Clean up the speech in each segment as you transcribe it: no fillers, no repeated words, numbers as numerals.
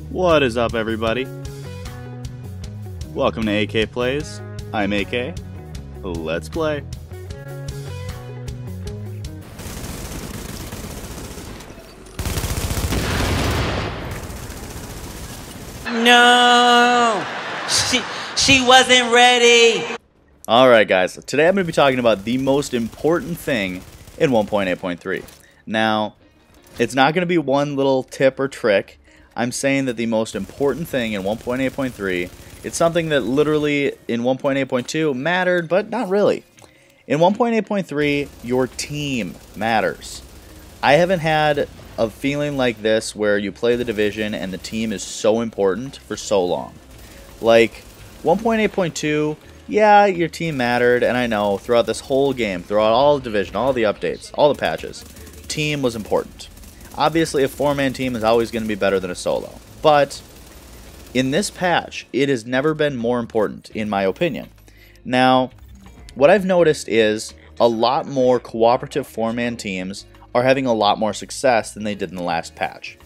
What is up, everybody? Welcome to AK Plays. I'm AK. Let's play. No! She wasn't ready! Alright guys, today I'm going to be talking about the most important thing in 1.8.3. Now, it's not going to be one little tip or trick. I'm saying that the most important thing in 1.8.3, it's something that literally in 1.8.2 mattered, but not really. In 1.8.3, your team matters. I haven't had a feeling like this where you play the Division and the team is so important for so long. Like, 1.8.2, yeah, your team mattered, and I know throughout this whole game, throughout all the Division, all the updates, all the patches, team was important. Obviously, a four-man team is always going to be better than a solo, but in this patch, it has never been more important, in my opinion. Now, what I've noticed is a lot more cooperative four-man teams are having a lot more success than they did in the last patch.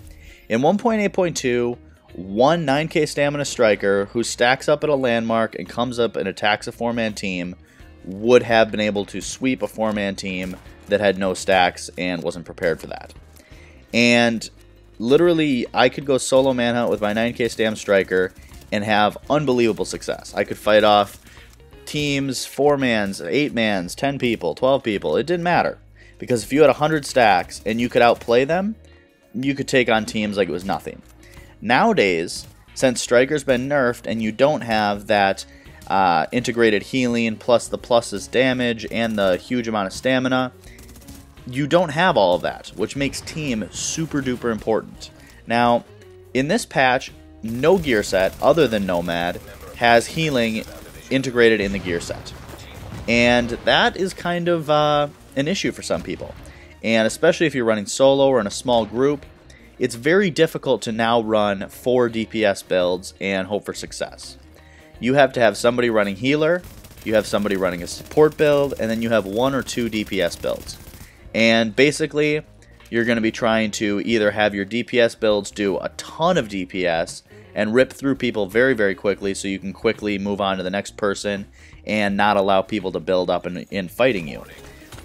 In 1.8.2, one 9k stamina striker who stacks up at a landmark and comes up and attacks a four-man team would have been able to sweep a four-man team that had no stacks and wasn't prepared for that. And literally, I could go solo manhunt with my 9k stam striker and have unbelievable success. I could fight off teams, 4-mans, 8-mans, 10 people, 12 people. It didn't matter. Because if you had 100 stacks and you could outplay them, you could take on teams like it was nothing. Nowadays, since Striker's been nerfed and you don't have that integrated healing plus the pluses damage and the huge amount of stamina, you don't have all of that, which makes team super duper important. Now, in this patch, no gear set other than Nomad has healing integrated in the gear set. And that is kind of an issue for some people. And especially if you're running solo or in a small group, it's very difficult to now run 4 DPS builds and hope for success. You have to have somebody running healer, you have somebody running a support build, and then you have 1 or 2 DPS builds. And basically, you're going to be trying to either have your DPS builds do a ton of DPS and rip through people very, very quickly so you can quickly move on to the next person and not allow people to build up in fighting you.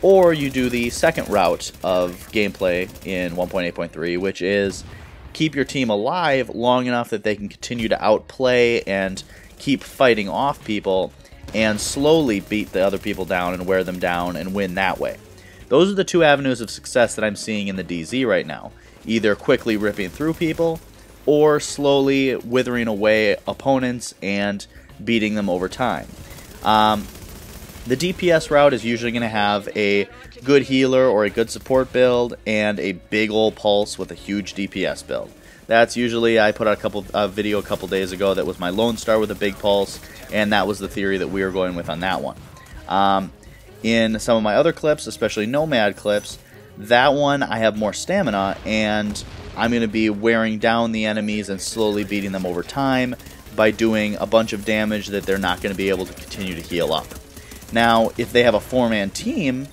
Or you do the second route of gameplay in 1.8.3, which is keep your team alive long enough that they can continue to outplay and keep fighting off people and slowly beat the other people down and wear them down and win that way. Those are the two avenues of success that I'm seeing in the DZ right now. Either quickly ripping through people or slowly withering away opponents and beating them over time. The DPS route is usually going to have a good healer or a good support build and a big ol' pulse with a huge DPS build. That's usually, I put out a video a couple days ago that was my Lone Star with a big pulse, and that was the theory that we were going with on that one. In some of my other clips, especially Nomad clips, that one I have more stamina, and I'm going to be wearing down the enemies and slowly beating them over time by doing a bunch of damage that they're not going to be able to continue to heal up. Now, if they have a 4-man team,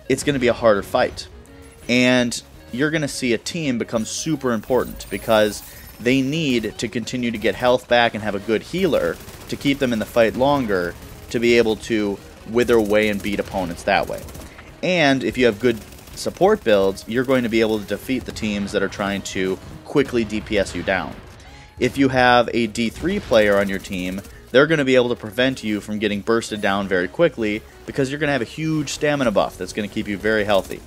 it's going to be a harder fight. And you're going to see a team become super important because they need to continue to get health back and have a good healer to keep them in the fight longer to be able to wither away and beat opponents that way. And if you have good support builds, you're going to be able to defeat the teams that are trying to quickly DPS you down. If you have a D3 player on your team, they're going to be able to prevent you from getting bursted down very quickly because you're going to have a huge stamina buff that's going to keep you very healthy.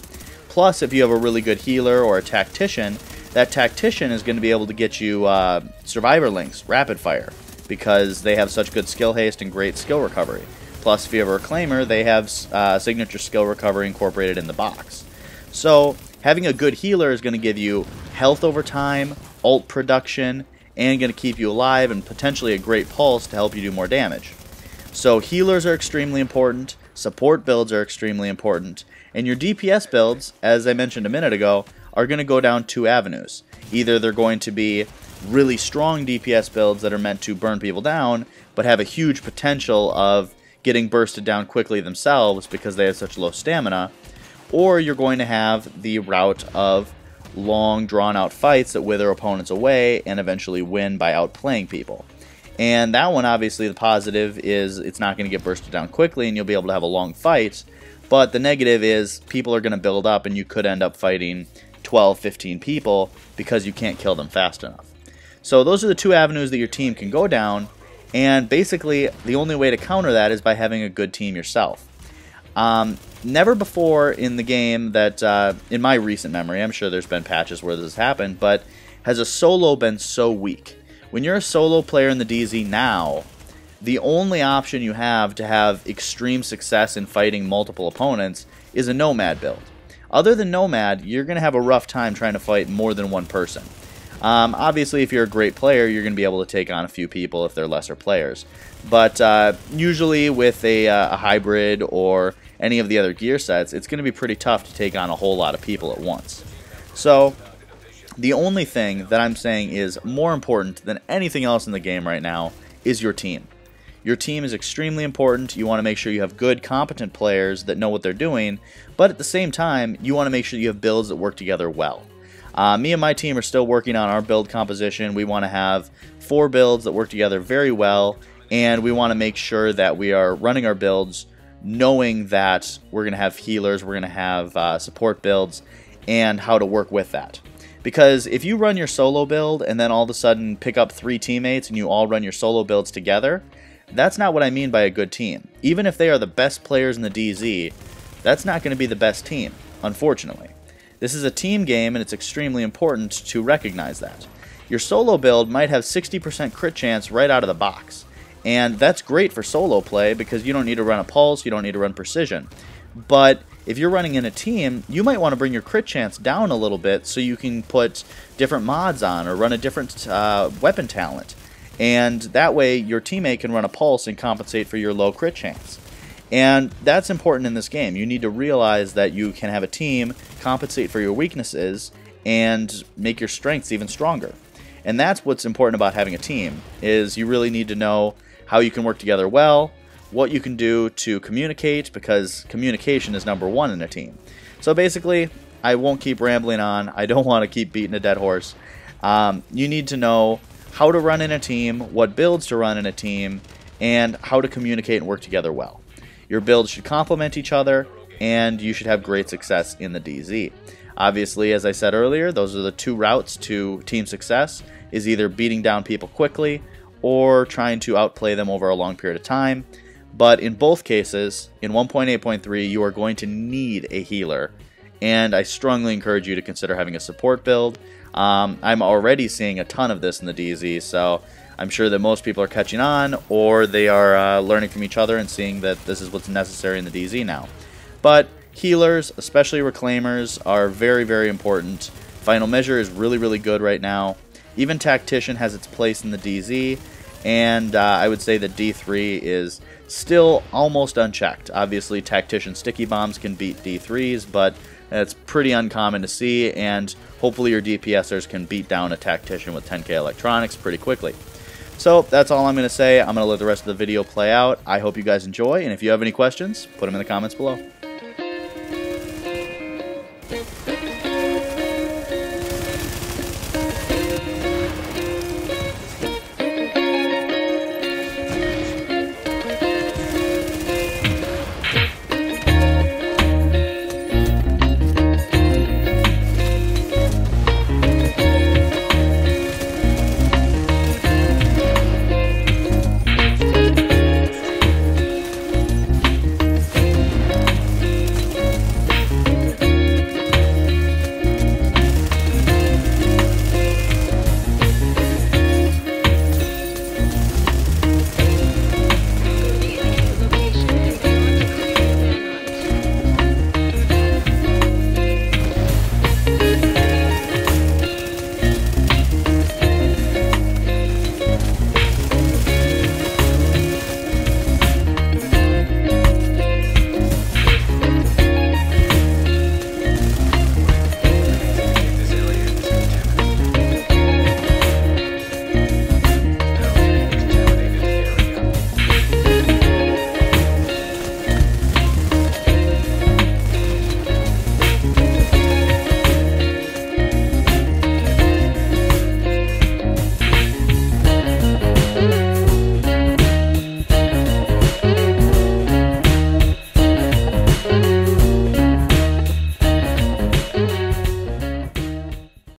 Plus, if you have a really good healer or a tactician, that tactician is going to be able to get you survivor links, rapid fire, because they have such good skill haste and great skill recovery. Plus, if you have a reclaimer, they have signature skill recovery incorporated in the box. So, having a good healer is going to give you health over time, ult production, and going to keep you alive and potentially a great pulse to help you do more damage. So healers are extremely important, support builds are extremely important, and your DPS builds, as I mentioned a minute ago, are going to go down 2 avenues. Either they're going to be really strong DPS builds that are meant to burn people down, but have a huge potential of getting bursted down quickly themselves because they have such low stamina, or you're going to have the route of long, drawn-out fights that wither opponents away and eventually win by outplaying people. And that one, obviously, the positive is it's not going to get bursted down quickly and you'll be able to have a long fight. But the negative is people are going to build up and you could end up fighting 12, 15 people because you can't kill them fast enough. So those are the two avenues that your team can go down. And basically, the only way to counter that is by having a good team yourself. Never before in the game that, in my recent memory, I'm sure there's been patches where this has happened, but has a solo been so weak? When you're a solo player in the DZ now, the only option you have to have extreme success in fighting multiple opponents is a Nomad build. Other than Nomad, you're going to have a rough time trying to fight more than one person. Obviously, if you're a great player, you're going to be able to take on a few people if they're lesser players. But usually with a hybrid or any of the other gear sets, it's going to be pretty tough to take on a whole lot of people at once. So the only thing that I'm saying is more important than anything else in the game right now is your team. Your team is extremely important. You want to make sure you have good, competent players that know what they're doing, but at the same time, you want to make sure you have builds that work together well. Me and my team are still working on our build composition. We want to have 4 builds that work together very well, and we want to make sure that we are running our builds knowing that we're going to have healers, we're going to have support builds, and how to work with that. Because if you run your solo build and then all of a sudden pick up 3 teammates and you all run your solo builds together, that's not what I mean by a good team. Even if they are the best players in the DZ, that's not going to be the best team, unfortunately. This is a team game and it's extremely important to recognize that. Your solo build might have 60% crit chance right out of the box. And that's great for solo play because you don't need to run a pulse, you don't need to run precision. But if you're running in a team, you might want to bring your crit chance down a little bit so you can put different mods on or run a different weapon talent. And that way your teammate can run a pulse and compensate for your low crit chance. And that's important in this game. You need to realize that you can have a team compensate for your weaknesses and make your strengths even stronger. And that's what's important about having a team, is you really need to know how you can work together well, what you can do to communicate, because communication is #1 in a team. So basically, I won't keep rambling on. I don't want to keep beating a dead horse. You need to know how to run in a team, what builds to run in a team, and how to communicate and work together well. Your builds should complement each other, and you should have great success in the DZ. Obviously, as I said earlier, those are the 2 routes to team success, is either beating down people quickly or trying to outplay them over a long period of time. But in both cases, in 1.8.3, you are going to need a healer, and I strongly encourage you to consider having a support build. I'm already seeing a ton of this in the DZ, so I'm sure that most people are catching on, or they are learning from each other and seeing that this is what's necessary in the DZ now. But healers, especially reclaimers, are very, very important. Final Measure is really, really good right now. Even Tactician has its place in the DZ, and I would say that D3 is still almost unchecked. Obviously, Tactician sticky bombs can beat D3s, but it's pretty uncommon to see, and hopefully your DPSers can beat down a Tactician with 10k electronics pretty quickly. So that's all I'm going to say. I'm going to let the rest of the video play out. I hope you guys enjoy, and if you have any questions, put them in the comments below.